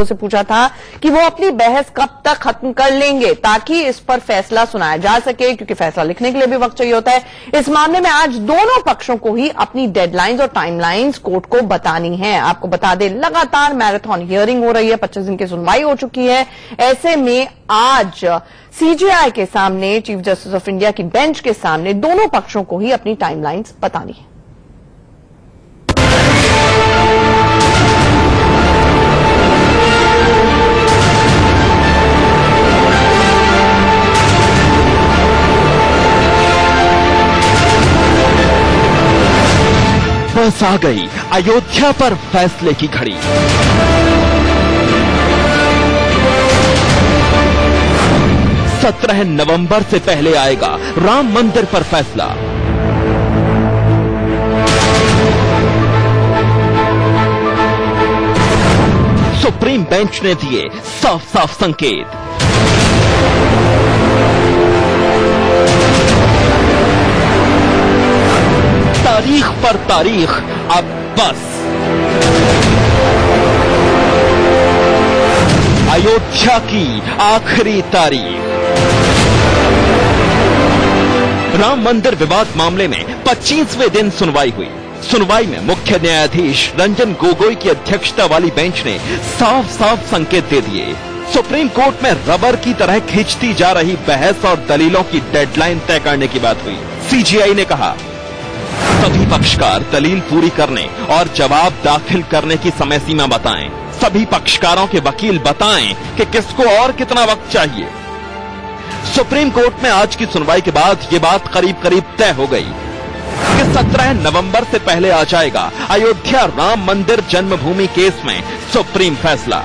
से पूछा था कि वो अपनी बहस कब तक खत्म कर लेंगे ताकि इस पर फैसला सुनाया जा सके, क्योंकि फैसला लिखने के लिए भी वक्त चाहिए होता है। इस मामले में आज दोनों पक्षों को ही अपनी डेडलाइंस और टाइमलाइंस कोर्ट को बतानी है। आपको बता दें, लगातार मैराथन हियरिंग हो रही है, 25 दिन की सुनवाई हो चुकी है। ऐसे में आज सीजेआई के सामने, चीफ जस्टिस ऑफ इंडिया की बेंच के सामने दोनों पक्षों को ही अपनी टाइमलाइंस बतानी है। बस आ गई अयोध्या पर फैसले की घड़ी। 17 नवंबर से पहले आएगा राम मंदिर पर फैसला। सुप्रीम बेंच ने दिए साफ साफ संकेत। तारीख पर तारीख अब बस। अयोध्या की आखिरी तारीख। राम मंदिर विवाद मामले में 25वें दिन सुनवाई हुई। सुनवाई में मुख्य न्यायाधीश रंजन गोगोई की अध्यक्षता वाली बेंच ने साफ साफ संकेत दे दिए। सुप्रीम कोर्ट में रबर की तरह खींचती जा रही बहस और दलीलों की डेडलाइन तय करने की बात हुई। सीजेआई ने कहा, सभी पक्षकार दलील पूरी करने और जवाब दाखिल करने की समय सीमा बताएं। सभी पक्षकारों के वकील बताएं कि किसको और कितना वक्त चाहिए। सुप्रीम कोर्ट में आज की सुनवाई के बाद ये बात करीब करीब तय हो गई कि 17 नवंबर से पहले आ जाएगा अयोध्या राम मंदिर जन्मभूमि केस में सुप्रीम फैसला।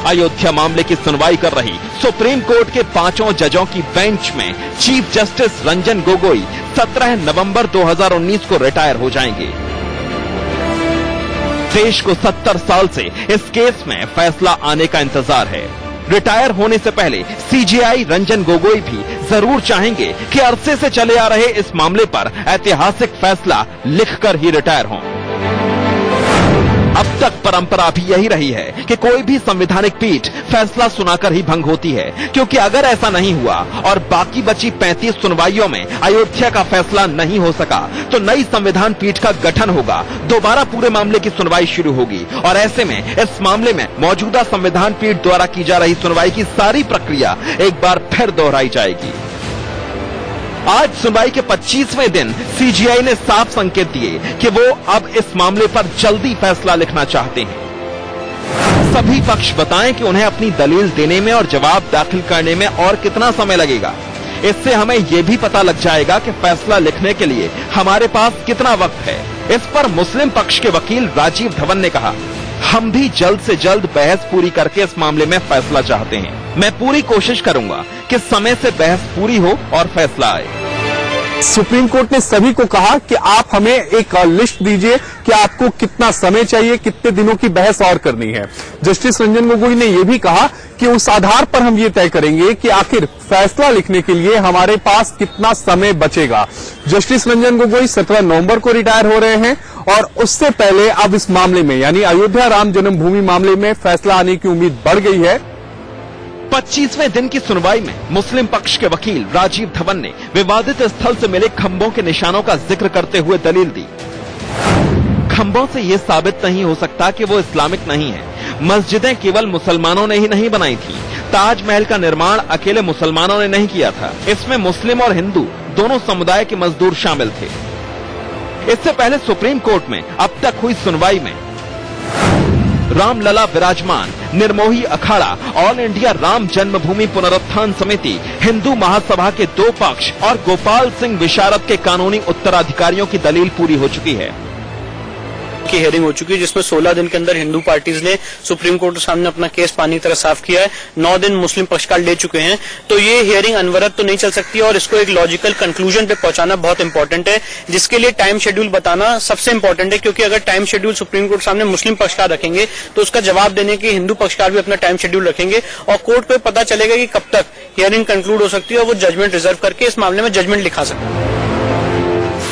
अयोध्या मामले की सुनवाई कर रही सुप्रीम कोर्ट के 5 जजों की बेंच में चीफ जस्टिस रंजन गोगोई 17 नवंबर 2019 को रिटायर हो जाएंगे। देश को 70 साल से इस केस में फैसला आने का इंतजार है। रिटायर होने से पहले सीजेआई रंजन गोगोई भी जरूर चाहेंगे कि अरसे से चले आ रहे इस मामले पर ऐतिहासिक फैसला लिखकर ही रिटायर हों। अब तक परंपरा भी यही रही है कि कोई भी संवैधानिक पीठ फैसला सुनाकर ही भंग होती है, क्योंकि अगर ऐसा नहीं हुआ और बाकी बची 35 सुनवाइयों में अयोध्या का फैसला नहीं हो सका तो नई संविधान पीठ का गठन होगा, दोबारा पूरे मामले की सुनवाई शुरू होगी और ऐसे में इस मामले में मौजूदा संविधान पीठ द्वारा की जा रही सुनवाई की सारी प्रक्रिया एक बार फिर दोहराई जाएगी। आज सुनवाई के 25वें दिन सीजेआई ने साफ संकेत दिए कि वो अब इस मामले पर जल्दी फैसला लिखना चाहते हैं। सभी पक्ष बताएं कि उन्हें अपनी दलील देने में और जवाब दाखिल करने में और कितना समय लगेगा। इससे हमें यह भी पता लग जाएगा कि फैसला लिखने के लिए हमारे पास कितना वक्त है। इस पर मुस्लिम पक्ष के वकील राजीव धवन ने कहा, हम भी जल्द से जल्द बहस पूरी करके इस मामले में फैसला चाहते हैं। मैं पूरी कोशिश करूंगा कि समय से बहस पूरी हो और फैसला आए। सुप्रीम कोर्ट ने सभी को कहा कि आप हमें एक लिस्ट दीजिए कि आपको कितना समय चाहिए, कितने दिनों की बहस और करनी है। जस्टिस रंजन गोगोई ने यह भी कहा कि उस आधार पर हम ये तय करेंगे कि आखिर फैसला लिखने के लिए हमारे पास कितना समय बचेगा। जस्टिस रंजन गोगोई 17 नवंबर को रिटायर हो रहे हैं और उससे पहले अब इस मामले में यानी अयोध्या राम जन्मभूमि मामले में फैसला आने की उम्मीद बढ़ गई है। 25वें दिन की सुनवाई में मुस्लिम पक्ष के वकील राजीव धवन ने विवादित स्थल से मिले खंभों के निशानों का जिक्र करते हुए दलील दी। खंभों से यह साबित नहीं हो सकता कि वो इस्लामिक नहीं है। मस्जिदें केवल मुसलमानों ने ही नहीं बनाई थी। ताजमहल का निर्माण अकेले मुसलमानों ने नहीं किया था। इसमें मुस्लिम और हिंदू दोनों समुदाय के मजदूर शामिल थे। इससे पहले सुप्रीम कोर्ट में अब तक हुई सुनवाई में रामलला विराजमान, निर्मोही अखाड़ा, ऑल इंडिया राम जन्मभूमि पुनरुत्थान समिति, हिंदू महासभा के 2 पक्ष और गोपाल सिंह विशारद के कानूनी उत्तराधिकारियों की दलील पूरी हो चुकी है। की हियरिंग हो चुकी है जिसमें 16 दिन के अंदर हिंदू पार्टीज ने सुप्रीम कोर्ट के सामने अपना केस पानी की तरह साफ किया है। 9 दिन मुस्लिम पक्षकार ले चुके हैं। तो ये हियरिंग अनवरत तो नहीं चल सकती और इसको एक लॉजिकल कंक्लूजन पे पहुंचाना बहुत इंपॉर्टेंट है, जिसके लिए टाइम शेड्यूल बताना सबसे इंपॉर्टेंट है। क्योंकि अगर टाइम शेड्यूल सुप्रीम कोर्ट सामने मुस्लिम पक्षकार रखेंगे तो उसका जवाब देने के हिंदू पक्षकार भी अपना टाइम शेड्यूल रखेंगे और कोर्ट को पता चलेगा कि कब तक हियरिंग कंक्लूड हो सकती है और वो जजमेंट रिजर्व करके इस मामले में जजमेंट लिखा सकते हैं।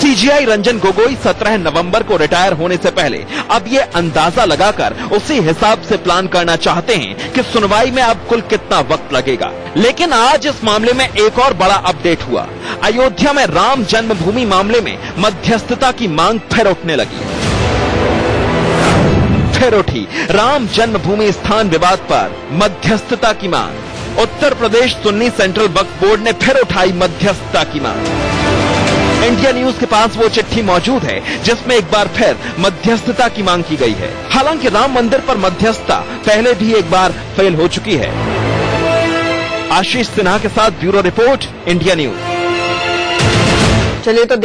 सीजेआई रंजन गोगोई 17 नवंबर को रिटायर होने से पहले अब ये अंदाजा लगाकर उसी हिसाब से प्लान करना चाहते हैं कि सुनवाई में अब कुल कितना वक्त लगेगा। लेकिन आज इस मामले में एक और बड़ा अपडेट हुआ। अयोध्या में राम जन्मभूमि मामले में मध्यस्थता की मांग फिर उठने लगी। फिर उठी राम जन्मभूमि स्थान विवाद पर मध्यस्थता की मांग। उत्तर प्रदेश सुन्नी सेंट्रल वक्फ बोर्ड ने फिर उठाई मध्यस्थता की मांग। इंडिया न्यूज के पास वो चिट्ठी मौजूद है जिसमें एक बार फिर मध्यस्थता की मांग की गई है। हालांकि राम मंदिर पर मध्यस्थता पहले भी एक बार फेल हो चुकी है। आशीष सिन्हा के साथ ब्यूरो रिपोर्ट, इंडिया न्यूज। चलिए तो